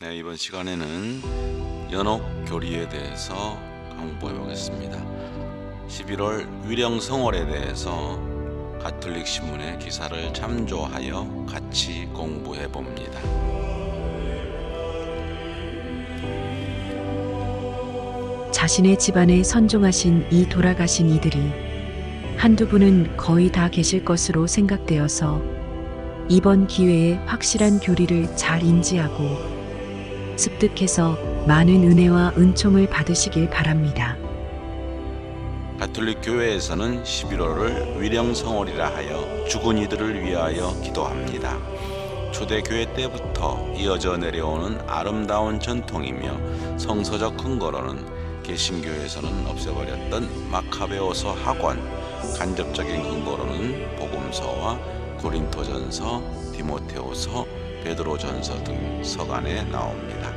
네, 이번 시간에는 연옥교리에 대해서 공부해 보겠습니다. 11월 위령성월에 대해서 가톨릭 신문의 기사를 참조하여 같이 공부해 봅니다. 자신의 집안에 선종하신 이 돌아가신 이들이 한두 분은 거의 다 계실 것으로 생각되어서 이번 기회에 확실한 교리를 잘 인지하고 습득해서 많은 은혜와 은총을 받으시길 바랍니다. 가톨릭 교회에서는 11월을 위령성월이라 하여 죽은 이들을 위하여 기도합니다. 초대교회 때부터 이어져 내려오는 아름다운 전통이며 성서적 근거로는 개신교에서는 없애버렸던 마카베오서 학원, 간접적인 근거로는 복음서와 고린토전서, 디모데후서, 베드로전서 등 서간에 나옵니다.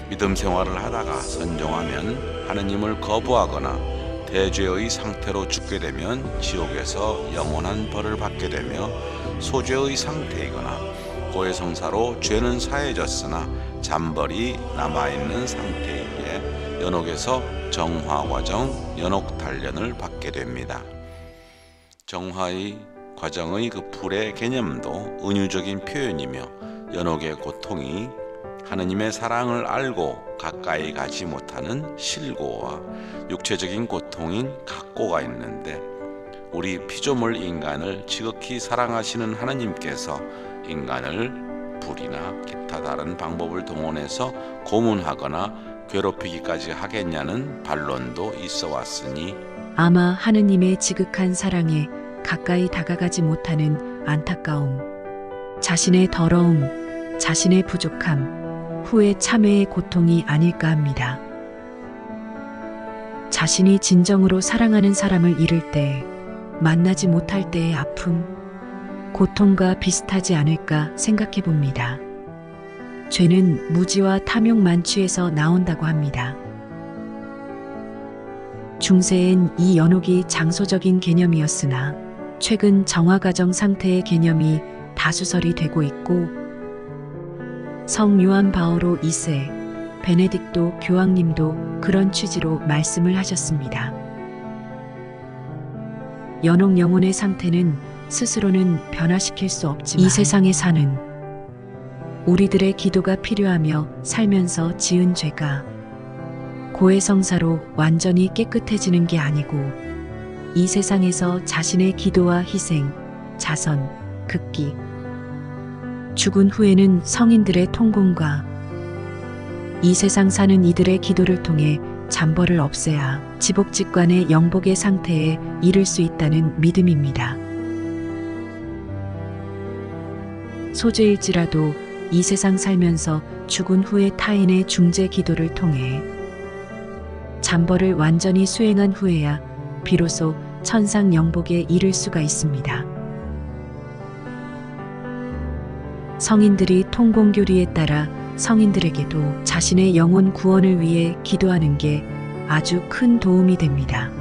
믿음 생활을 하다가 선종하면 하느님을 거부하거나 대죄의 상태로 죽게 되면 지옥에서 영원한 벌을 받게 되며, 소죄의 상태이거나 고해성사로 죄는 사해졌으나 잔벌이 남아있는 상태이기에 연옥에서 정화과정, 연옥단련을 받게 됩니다. 정화의 과정의 그 불의 개념도 은유적인 표현이며, 연옥의 고통이 하느님의 사랑을 알고 가까이 가지 못하는 실고와 육체적인 고통인 각고가 있는데, 우리 피조물 인간을 지극히 사랑하시는 하느님께서 인간을 불이나 기타 다른 방법을 동원해서 고문하거나 괴롭히기까지 하겠냐는 반론도 있어 왔으니, 아마 하느님의 지극한 사랑에 가까이 다가가지 못하는 안타까움, 자신의 더러움, 자신의 부족함, 후에 참회의 고통이 아닐까 합니다. 자신이 진정으로 사랑하는 사람을 잃을 때, 만나지 못할 때의 아픔, 고통과 비슷하지 않을까 생각해 봅니다. 죄는 무지와 탐욕 만취에서 나온다고 합니다. 중세엔 이 연옥이 장소적인 개념이었으나 최근 정화과정 상태의 개념이 다수설이 되고 있고, 성 요한 바오로 2세, 베네딕토 교황님도 그런 취지로 말씀을 하셨습니다. 연옥 영혼의 상태는 스스로는 변화시킬 수 없지만 이 세상에 사는 우리들의 기도가 필요하며 살면서 지은 죄가 고해성사로 완전히 깨끗해지는 게 아니고, 이 세상에서 자신의 기도와 희생, 자선, 극기, 죽은 후에는 성인들의 통공과 이 세상 사는 이들의 기도를 통해 잔벌을 없애야 지복직관의 영복의 상태에 이를 수 있다는 믿음입니다. 소재일지라도 이 세상 살면서 죽은 후에 타인의 중재 기도를 통해 잔벌을 완전히 수행한 후에야 비로소 천상 영복에 이를 수가 있습니다. 성인들이 통공교리에 따라 성인들에게도 자신의 영혼 구원을 위해 기도하는 게 아주 큰 도움이 됩니다.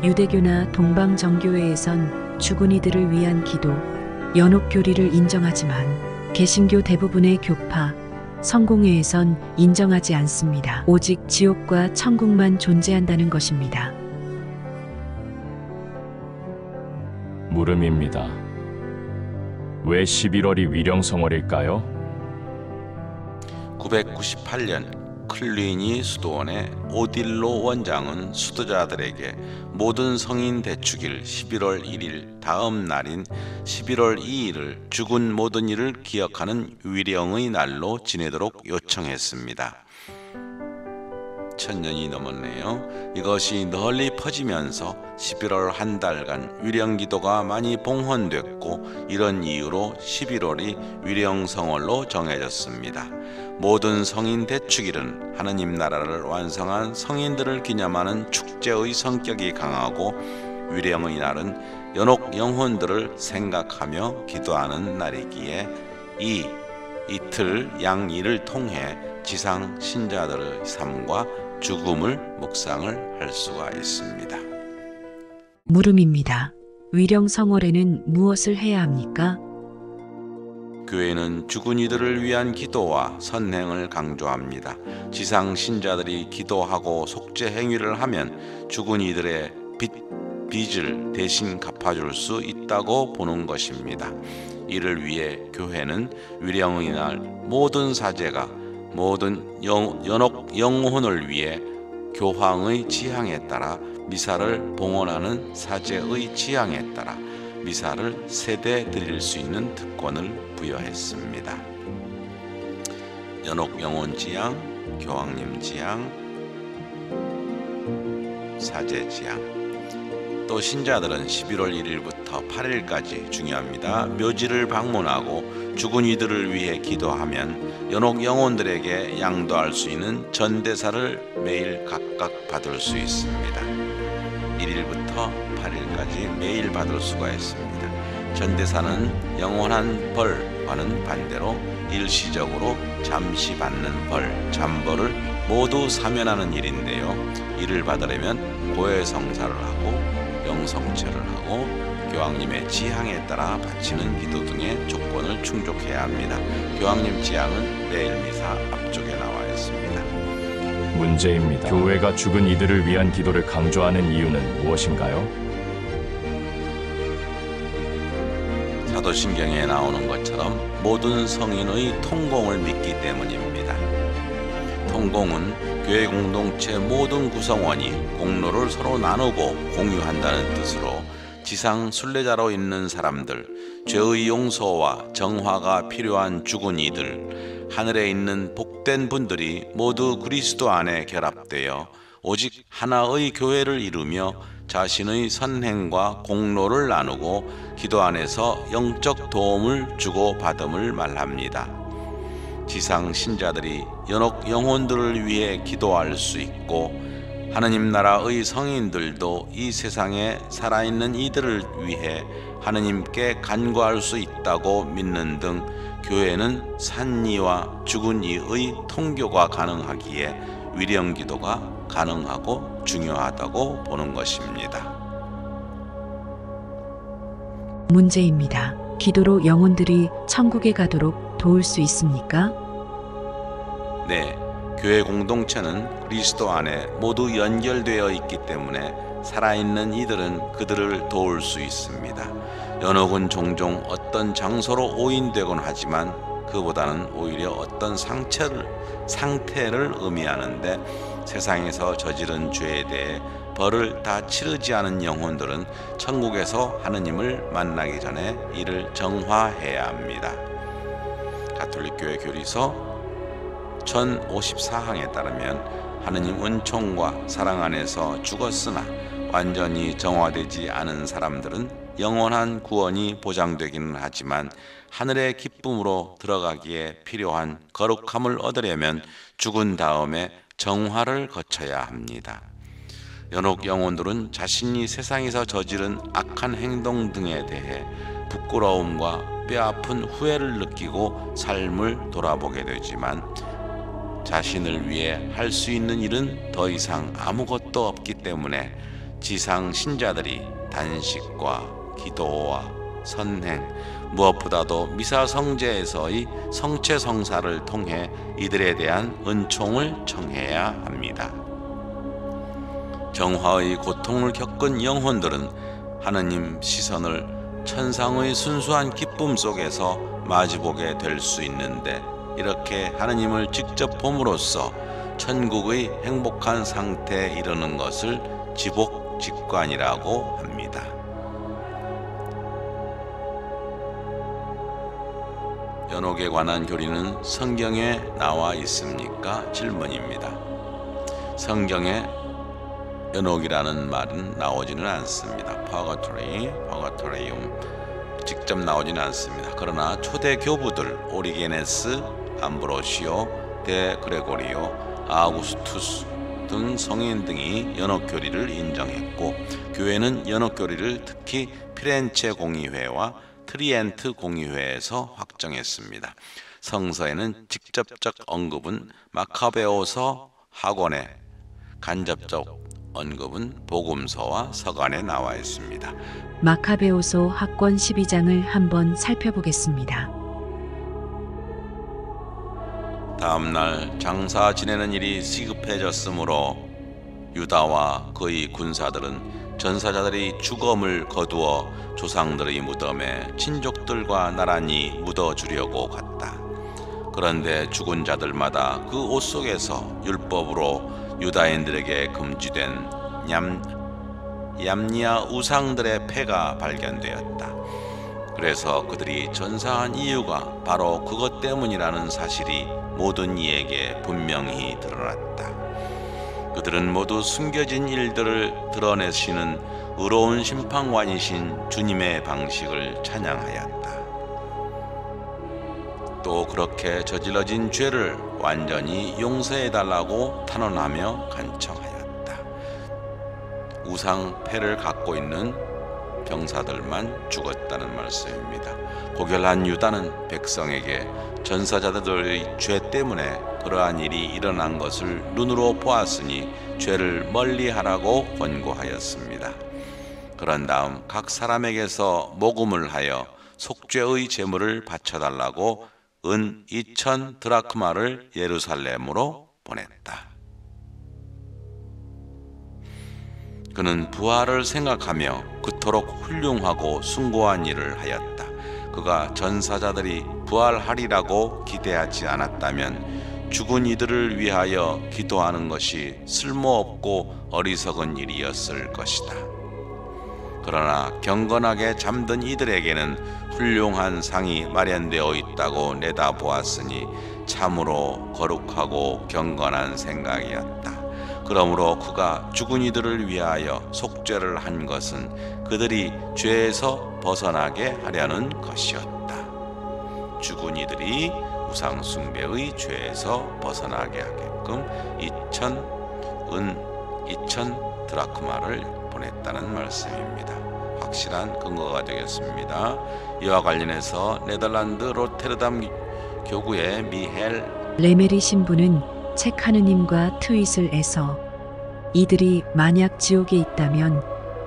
유대교나 동방정교회에선 죽은 이들을 위한 기도, 연옥교리를 인정하지만 개신교 대부분의 교파, 성공회에선 인정하지 않습니다. 오직 지옥과 천국만 존재한다는 것입니다. 물음입니다. 왜 11월이 위령성월일까요? 998년 클리니 수도원의 오딜로 원장은 수도자들에게 모든 성인 대축일 11월 1일 다음 날인 11월 2일을 죽은 모든 이를 기억하는 위령의 날로 지내도록 요청했습니다. 1000년이 넘었네요. 이것이 널리 퍼지면서 11월 한 달간 위령기도가 많이 봉헌됐고, 이런 이유로 11월이 위령성월로 정해졌습니다. 모든 성인 대축일은 하느님 나라를 완성한 성인들을 기념하는 축제의 성격이 강하고, 위령의 날은 연옥 영혼들을 생각하며 기도하는 날이기에 이틀 양일을 통해 지상 신자들의 삶과 죽음을 묵상을 할 수가 있습니다. 물음입니다. 위령성월에는 무엇을 해야 합니까? 교회는 죽은 이들을 위한 기도와 선행을 강조합니다. 지상 신자들이 기도하고 속죄 행위를 하면 죽은 이들의 빚을 대신 갚아줄 수 있다고 보는 것입니다. 이를 위해 교회는 위령의 날 모든 사제가 모든 연옥 영혼을 위해 교황의 지향에 따라 미사를 봉헌하는 사제의 지향에 따라 미사를 세대 드릴 수 있는 특권을 부여했습니다. 연옥 영혼 지향, 교황님 지향, 사제 지향. 또 신자들은 11월 1일부터 8일까지 중요합니다. 묘지를 방문하고 죽은 이들을 위해 기도하면 연옥 영혼들에게 양도할 수 있는 전대사를 매일 각각 받을 수 있습니다. 1일부터 8일까지 매일 받을 수가 있습니다. 전대사는 영원한 벌과는 반대로 일시적으로 잠시 받는 벌, 잠벌을 모두 사면하는 일인데요. 이를 받으려면 고해성사를 하고 영성체를 하고 교황님의 지향에 따라 바치는 기도 등의 조건을 충족해야 합니다. 교황님 지향은 매일 미사 앞쪽에 나와 있습니다. 문제입니다. 교회가 죽은 이들을 위한 기도를 강조하는 이유는 무엇인가요? 사도신경에 나오는 것처럼 모든 성인의 통공을 믿기 때문입니다. 통공은 교회 공동체 모든 구성원이 공로를 서로 나누고 공유한다는 뜻으로 지상 순례자로 있는 사람들, 죄의 용서와 정화가 필요한 죽은 이들, 하늘에 있는 복된 분들이 모두 그리스도 안에 결합되어 오직 하나의 교회를 이루며 자신의 선행과 공로를 나누고 기도 안에서 영적 도움을 주고받음을 말합니다. 지상 신자들이 연옥 영혼들을 위해 기도할 수 있고 하느님 나라의 성인들도 이 세상에 살아있는 이들을 위해 하느님께 간구할 수 있다고 믿는 등 교회는 산이와 죽은 이의 통교가 가능하기에 위령 기도가 가능하고 중요하다고 보는 것입니다. 문제입니다. 기도로 영혼들이 천국에 가도록 도울 수 있습니까? 네, 교회 공동체는 그리스도 안에 모두 연결되어 있기 때문에 살아있는 이들은 그들을 도울 수 있습니다. 연옥은 종종 어떤 장소로 오인되곤 하지만 그보다는 오히려 어떤 상태를 의미하는데 세상에서 저지른 죄에 대해 벌을 다 치르지 않은 영혼들은 천국에서 하느님을 만나기 전에 이를 정화해야 합니다. 가톨릭교회 교리서 1054항에 따르면 하느님 은총과 사랑 안에서 죽었으나 완전히 정화되지 않은 사람들은 영원한 구원이 보장되기는 하지만 하늘의 기쁨으로 들어가기에 필요한 거룩함을 얻으려면 죽은 다음에 정화를 거쳐야 합니다. 연옥 영혼들은 자신이 세상에서 저지른 악한 행동 등에 대해 부끄러움과 뼈아픈 후회를 느끼고 삶을 돌아보게 되지만 자신을 위해 할 수 있는 일은 더 이상 아무것도 없기 때문에 지상 신자들이 단식과 기도와 선행, 무엇보다도 미사 성제에서의 성체 성사를 통해 이들에 대한 은총을 청해야 합니다. 정화의 고통을 겪은 영혼들은 하느님 시선을 천상의 순수한 기쁨 속에서 마주보게 될 수 있는데 이렇게 하느님을 직접 봄으로써 천국의 행복한 상태에 이르는 것을 지복직관이라고 합니다. 연옥에 관한 교리는 성경에 나와 있습니까? 질문입니다. 성경에 연옥이라는 말은 나오지는 않습니다. 파가토리움 직접 나오지는 않습니다. 그러나 초대 교부들 오리게네스, 암브로시오, 데 그레고리오, 아우구스투스 등 성인 등이 연옥 교리를 인정했고 교회는 연옥 교리를 특히 피렌체 공의회와 트리엔트 공의회에서 확정했습니다. 성서에는 직접적 언급은 마카베오서 학원에, 간접적 언급은 복음서와 서간에 나와 있습니다. 마카베오서 학권 12장을 한번 살펴보겠습니다. 다음날 장사 지내는 일이 시급해졌으므로 유다와 그의 군사들은 전사자들이 죽음을 거두어 조상들의 무덤에 친족들과 나란히 묻어주려고 갔다. 그런데 죽은 자들마다 그 옷 속에서 율법으로 유다인들에게 금지된 얌니아 우상들의 패가 발견되었다. 그래서 그들이 전사한 이유가 바로 그것 때문이라는 사실이 모든 이에게 분명히 드러났다. 그들은 모두 숨겨진 일들을 드러내시는 의로운 심판관이신 주님의 방식을 찬양하였다. 또 그렇게 저질러진 죄를 완전히 용서해달라고 탄원하며 간청하였다. 우상 패를 갖고 있는 병사들만 죽었다는 말씀입니다. 고결한 유다는 백성에게 전사자들의 죄 때문에 그러한 일이 일어난 것을 눈으로 보았으니 죄를 멀리하라고 권고하였습니다. 그런 다음 각 사람에게서 모금을 하여 속죄의 제물을 바쳐달라고 은 2,000 드라크마를 예루살렘으로 보냈다. 그는 부활을 생각하며 그토록 훌륭하고 숭고한 일을 하였다. 그가 전사자들이 부활하리라고 기대하지 않았다면 죽은 이들을 위하여 기도하는 것이 쓸모없고 어리석은 일이었을 것이다. 그러나 경건하게 잠든 이들에게는 훌륭한 상이 마련되어 있다고 내다보았으니 참으로 거룩하고 경건한 생각이었다. 그러므로 그가 죽은 이들을 위하여 속죄를 한 것은 그들이 죄에서 벗어나게 하려는 것이었다. 죽은 이들이 우상 숭배의 죄에서 벗어나게 하게끔 2,000 드라크마를 보냈다는 말씀입니다. 확실한 근거가 되겠습니다. 이와 관련해서 네덜란드 로테르담 교구의 미헬 레메리 신부는 책 하느님과 트윗을 애서 이들이 만약 지옥에 있다면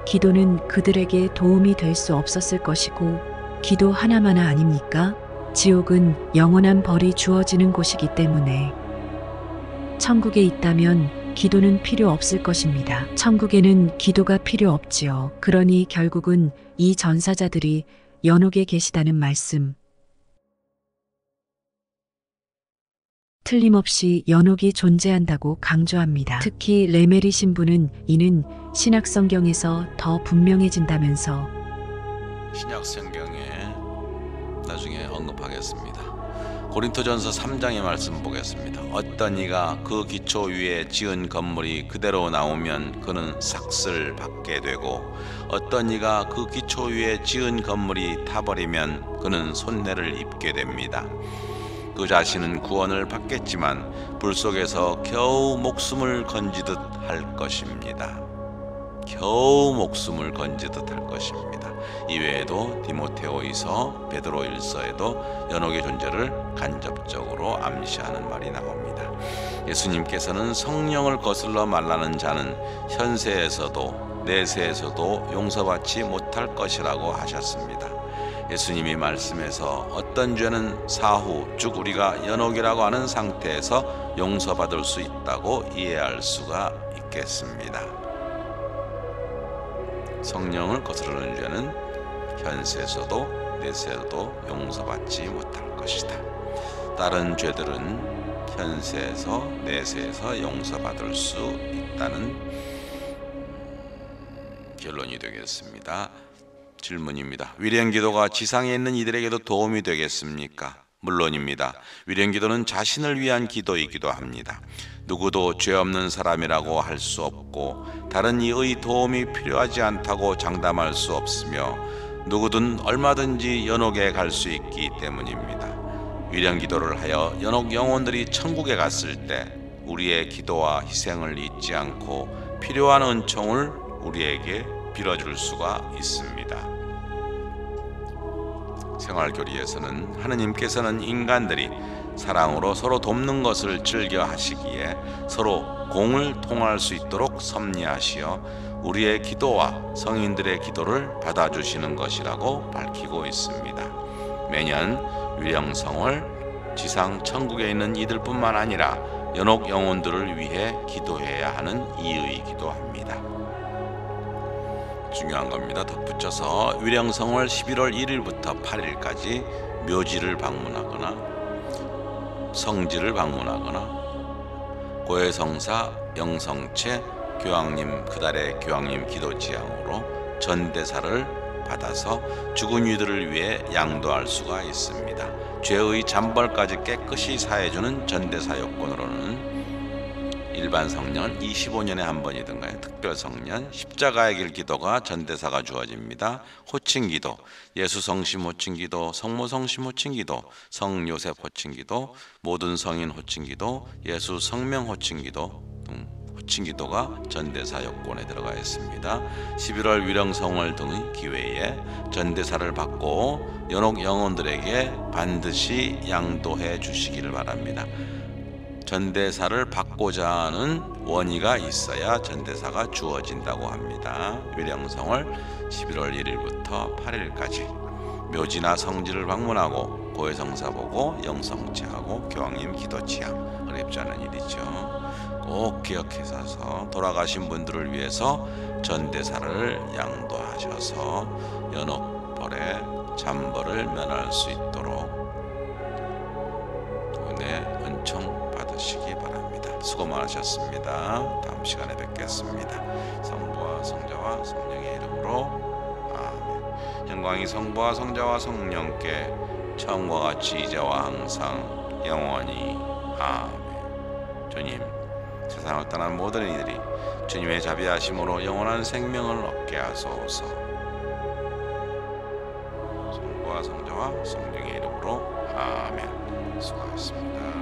기도는 그들에게 도움이 될 수 없었을 것이고 기도 하나마나 아닙니까? 지옥은 영원한 벌이 주어지는 곳이기 때문에 천국에 있다면 기도는 필요 없을 것입니다. 천국에는 기도가 필요 없지요. 그러니 결국은 이 전사자들이 연옥에 계시다는 말씀. 틀림없이 연옥이 존재한다고 강조합니다. 특히 레메리 신부는 이는 신약 성경에서 더 분명해진다면서 신약 성경에 나중에 언급하겠습니다. 고린토전서 3장의 말씀 보겠습니다. 어떤 이가 그 기초 위에 지은 건물이 그대로 나오면 그는 삭슬 받게 되고 어떤 이가 그 기초 위에 지은 건물이 타버리면 그는 손해를 입게 됩니다. 그 자신은 구원을 받겠지만 불 속에서 겨우 목숨을 건지듯 할 것입니다. 겨우 목숨을 건지듯 할 것입니다. 이외에도 디모데후서, 베드로일서에도 연옥의 존재를 간접적으로 암시하는 말이 나옵니다. 예수님께서는 성령을 거슬러 말라는 자는 현세에서도 내세에서도 용서받지 못할 것이라고 하셨습니다. 예수님이 말씀에서 어떤 죄는 사후, 즉 우리가 연옥이라고 하는 상태에서 용서받을 수 있다고 이해할 수가 있겠습니다. 성령을 거스르는 죄는 현세에서도 내세에서도 용서받지 못할 것이다. 다른 죄들은 현세에서 내세에서 용서받을 수 있다는 결론이 되겠습니다. 질문입니다. 위령기도가 지상에 있는 이들에게도 도움이 되겠습니까? 물론입니다. 위령기도는 자신을 위한 기도이기도 합니다. 누구도 죄 없는 사람이라고 할 수 없고 다른 이의 도움이 필요하지 않다고 장담할 수 없으며 누구든 얼마든지 연옥에 갈 수 있기 때문입니다. 위령기도를 하여 연옥 영혼들이 천국에 갔을 때 우리의 기도와 희생을 잊지 않고 필요한 은총을 우리에게 빌어줄 수가 있습니다. 생활교리에서는 하느님께서는 인간들이 사랑으로 서로 돕는 것을 즐겨 하시기에 서로 공을 통할 수 있도록 섭리하시어 우리의 기도와 성인들의 기도를 받아주시는 것이라고 밝히고 있습니다. 매년 위령성월 지상 천국에 있는 이들뿐만 아니라 연옥 영혼들을 위해 기도해야 하는 이유이기도 합니다. 중요한 겁니다. 덧붙여서 위령성을 11월 1일부터 8일까지 묘지를 방문하거나 성지를 방문하거나 고해성사 영성체 교황님 그달의 교황님 기도지향으로 전대사를 받아서 죽은 이들을 위해 양도할 수가 있습니다. 죄의 잔벌까지 깨끗이 사해주는 전대사 요건으로는 일반 성년 25년에 한 번이든가요. 특별 성년 십자가의 길 기도가 전대사가 주어집니다. 호칭기도, 예수 성심 호칭기도, 성모 성심 호칭기도, 성요셉 호칭기도, 모든 성인 호칭기도, 예수 성명 호칭기도 등 호칭기도가 전대사 요건에 들어가 있습니다. 11월 위령성월 등의 기회에 전대사를 받고 연옥 영혼들에게 반드시 양도해 주시기를 바랍니다. 전대사를 받고자 하는 원의가 있어야 전대사가 주어진다고 합니다. 위령성월 11월 1일부터 8일까지 묘지나 성지를 방문하고 고해성사 보고 영성체하고 교황님 기도치양 어렵지 않은 일이죠. 꼭 기억해서 돌아가신 분들을 위해서 전대사를 양도하셔서 연옥벌의 잔벌을 면할 수 있도록 은혜 은총 받으시기 바랍니다. 수고 많으셨습니다. 다음 시간에 뵙겠습니다. 성부와 성자와 성령의 이름으로 아멘. 영광이 성부와 성자와 성령께 처음과 같이 이제와 항상 영원히 아멘. 주님, 세상을 떠난 모든 이들이 주님의 자비하심으로 영원한 생명을 얻게 하소서. 성부와 성자와 성령의 이름으로 아멘. 수고하셨습니다.